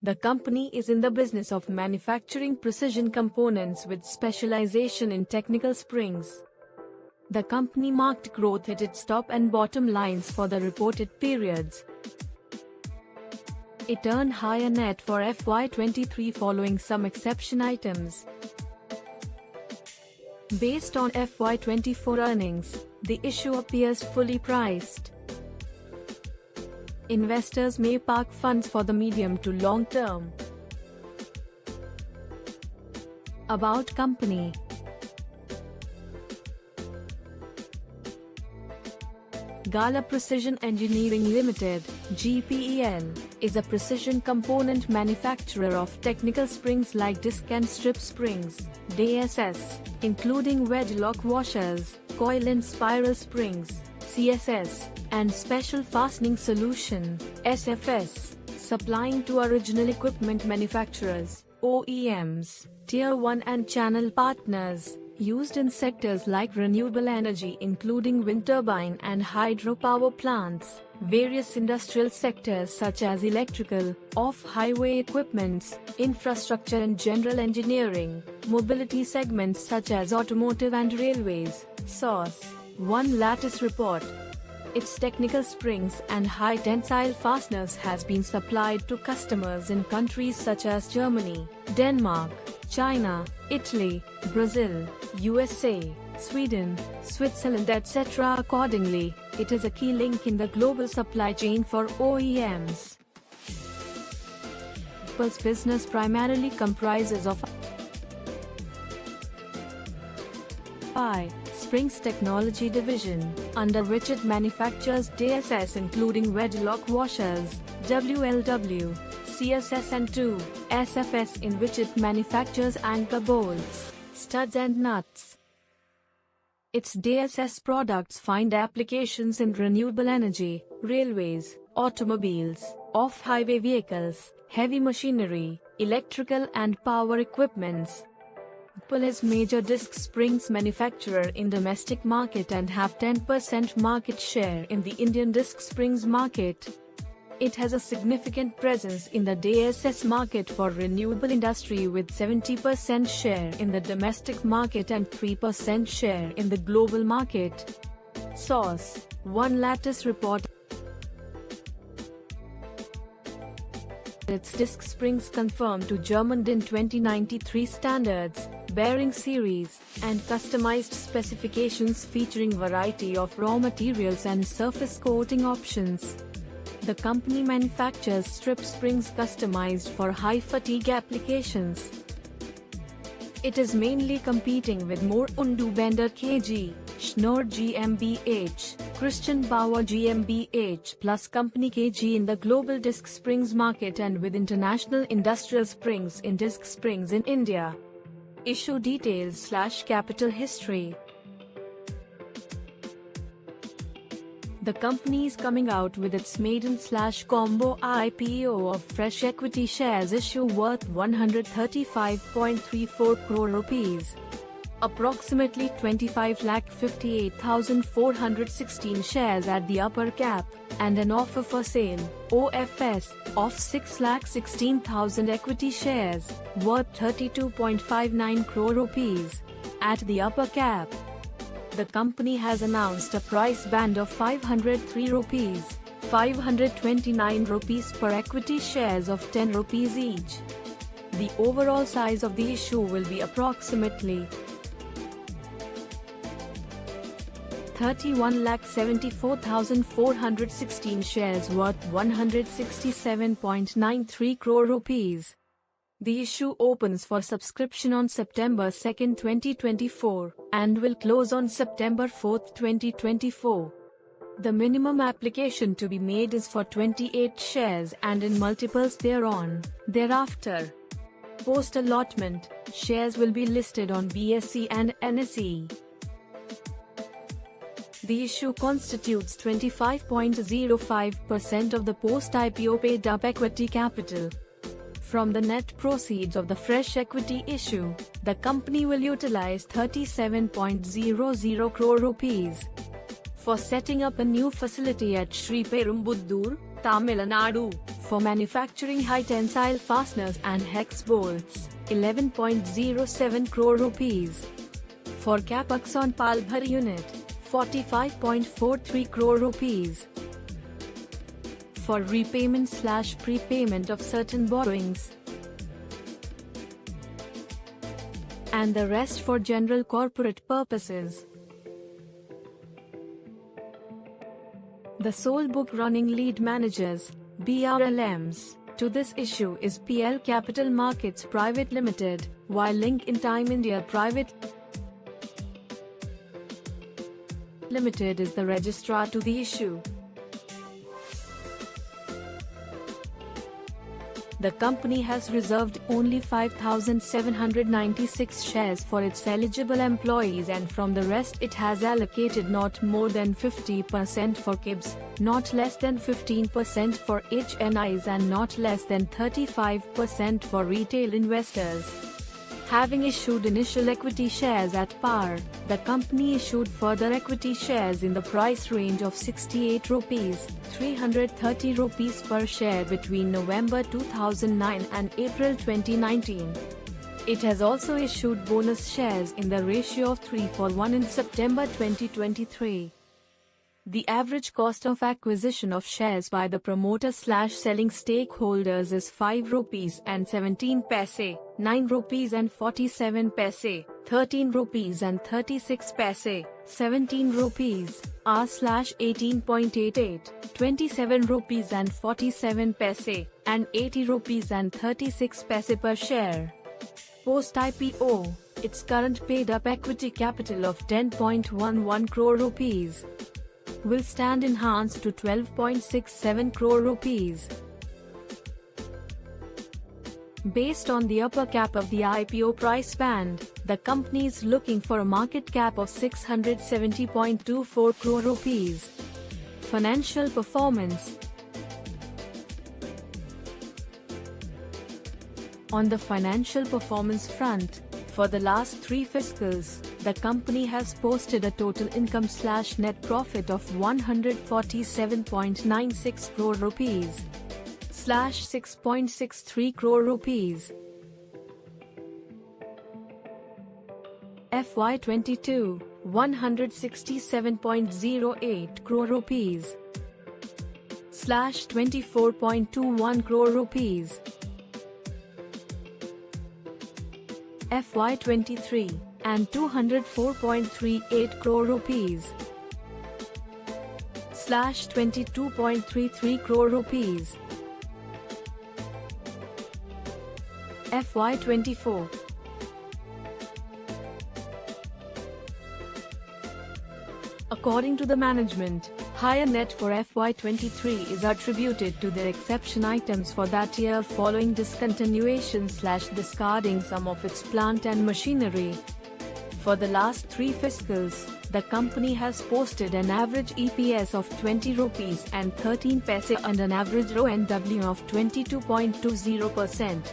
The company is in the business of manufacturing precision components with specialization in technical springs. The company marked growth at its top and bottom lines for the reported periods. It earned higher net for FY23 following some exception items. Based on FY24 earnings, the issue appears fully priced. Investors may park funds for the medium to long term. About company. Gala Precision Engineering Limited (GPEL) is a precision component manufacturer of technical springs like disc and strip springs (DSS), including wedge lock washers, coil and spiral springs (CSS), and special fastening solution (SFS), supplying to original equipment manufacturers (OEMs), Tier 1 and channel partners, used in sectors like renewable energy including wind turbine and hydropower plants, various industrial sectors such as electrical, off-highway equipments, infrastructure and general engineering, mobility segments such as automotive and railways. Source: One Lattice Report. Its technical springs and high tensile fasteners has been supplied to customers in countries such as Germany, Denmark, China, Italy, Brazil, USA, Sweden, Switzerland etc. Accordingly, it is a key link in the global supply chain for OEMs. GPEL's business primarily comprises of I. Springs Technology Division, under which it manufactures DSS including wedge lock washers, WLW, CSS and 2. SFS in which it manufactures anchor bolts, studs and nuts. Its DSS products find applications in renewable energy, railways, automobiles, off-highway vehicles, heavy machinery, electrical and power equipments. GPEL is major disc springs manufacturer in domestic market and have 10% market share in the Indian disc springs market. It has a significant presence in the DSS market for renewable industry with 70% share in the domestic market and 3% share in the global market. Source: One Lattice Report. Its disc springs conform to German DIN 2093 standards, bearing series, and customized specifications featuring variety of raw materials and surface coating options. The company manufactures strip springs customized for high fatigue applications. It is mainly competing with Moore-Undu Bender KG, Schnorr GmbH, Christian Bauer GmbH plus Company KG in the global disc springs market and with International Industrial Springs in disc springs in India. Issue details / capital history. The company is coming out with its maiden / combo IPO of fresh equity shares issue worth 135.34 crore rupees. Approximately 25,58,416 shares at the upper cap, and an offer for sale (OFS) of 6,16,000 equity shares, worth 32.59 crore rupees, at the upper cap. The company has announced a price band of 503 rupees, 529 rupees per equity shares of 10 rupees each. The overall size of the issue will be approximately 31,74,416 shares worth 167.93 crore rupees. The issue opens for subscription on September 2, 2024, and will close on September 4, 2024. The minimum application to be made is for 28 shares and in multiples thereafter. Post-allotment, shares will be listed on BSE and NSE. The issue constitutes 25.05% of the post-IPO paid-up equity capital. From the net proceeds of the fresh equity issue, the company will utilize 37.00 crore rupees for setting up a new facility at Sri Perumbudur, Tamil Nadu, For manufacturing high tensile fasteners and hex bolts, 11.07 crore rupees. For capex on Palbhar unit, 45.43 crore rupees. For repayment/prepayment of certain borrowings, and the rest for general corporate purposes. The sole book running lead managers, BRLMs, to this issue is PL Capital Markets Private Limited, while Link in Time India Private Limited is the registrar to the issue. The company has reserved only 5,796 shares for its eligible employees, and from the rest it has allocated not more than 50% for KIBs, not less than 15% for HNIs and not less than 35% for retail investors. Having issued initial equity shares at par, the company issued further equity shares in the price range of 68 rupees, 330 rupees per share between November 2009 and April 2019. It has also issued bonus shares in the ratio of 3:1 in September 2023. The average cost of acquisition of shares by the promoter/selling stakeholders is 5 rupees and 17 paise, 9 rupees and 47 paise, 13 rupees and 36 paise, 17 rupees, R/18.88, 27 rupees and 47 paise, and 80 rupees and 36 paise per share. Post-IPO, its current paid-up equity capital of 10.11 crore rupees will stand enhanced to 12.67 crore rupees. Based on the upper cap of the IPO price band, the company is looking for a market cap of 670.24 crore rupees. Financial performance. On the financial performance front, for the last 3 fiscals, the company has posted a total income/net profit of 147.96 crore rupees, /6.63 crore rupees. FY22, 167.08 crore rupees, /24.21 crore rupees. FY23, and 204.38 crore rupees, /22.33 crore rupees. FY24. According to the management, higher net for FY23 is attributed to the exception items for that year following discontinuation/discarding some of its plant and machinery. For the last 3 fiscals, the company has posted an average EPS of 20 rupees and 13 paise and an average RONW of 22.20%.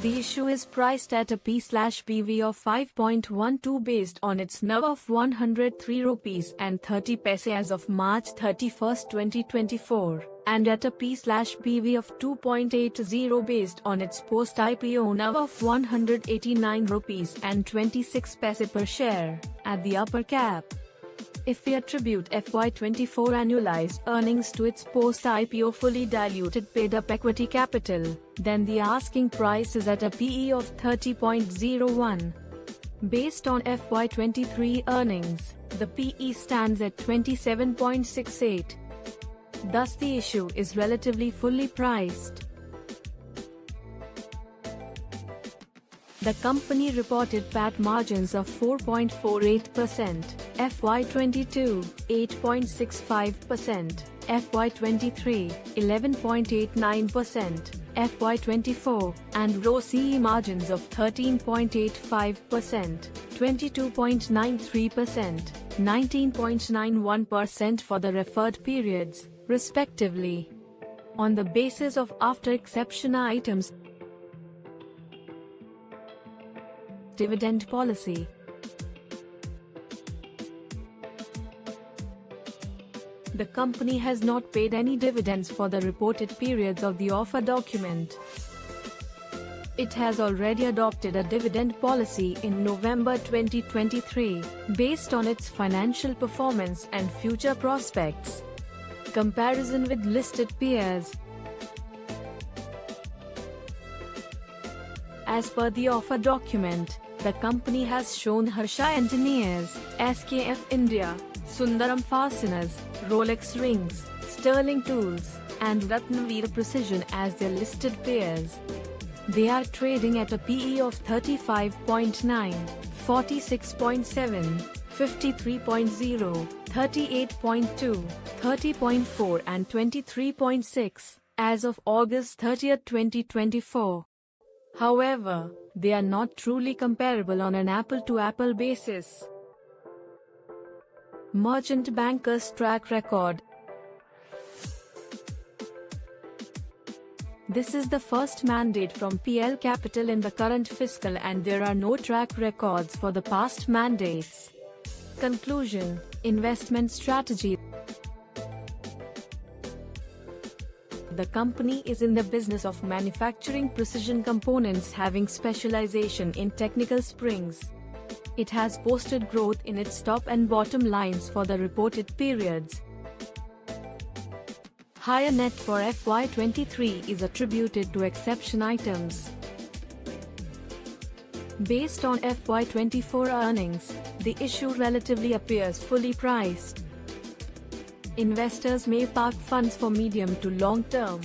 The issue is priced at a P/BV of 5.12 based on its NAV of 103 rupees and 30 paise as of March 31, 2024, and at a P/BV of 2.80 based on its post-IPO NAV of 189 rupees and 26 paise per share, at the upper cap. If we attribute FY24 annualized earnings to its post-IPO fully diluted paid-up equity capital, then the asking price is at a PE of 30.01. Based on FY23 earnings, the PE stands at 27.68. Thus the issue is relatively fully priced. The company reported PAT margins of 4.48%, FY22, 8.65%, FY23, 11.89%, FY24, and ROCE margins of 13.85%, 22.93%, 19.91% for the referred periods, respectively. On the basis of after exception items, dividend policy. The company has not paid any dividends for the reported periods of the offer document. It has already adopted a dividend policy in November 2023, based on its financial performance and future prospects. Comparison with listed peers. As per the offer document, the company has shown Harsha Engineers, SKF India, Sundaram Fasteners, Rolex Rings, Sterling Tools, and Ratnavir Precision as their listed peers. They are trading at a PE of 35.9, 46.7, 53.0, 38.2, 30.4 and 23.6, as of August 30, 2024. However, they are not truly comparable on an apple-to-apple basis. Merchant Bankers Track Record. This is the first mandate from PL Capital in the current fiscal and there are no track records for the past mandates. Conclusion: investment strategy. The company is in the business of manufacturing precision components having specialization in technical springs. It has posted growth in its top and bottom lines for the reported periods. Higher net for FY23 is attributed to exception items. Based on FY24 earnings, the issue relatively appears fully priced. Investors may park funds for medium to long term.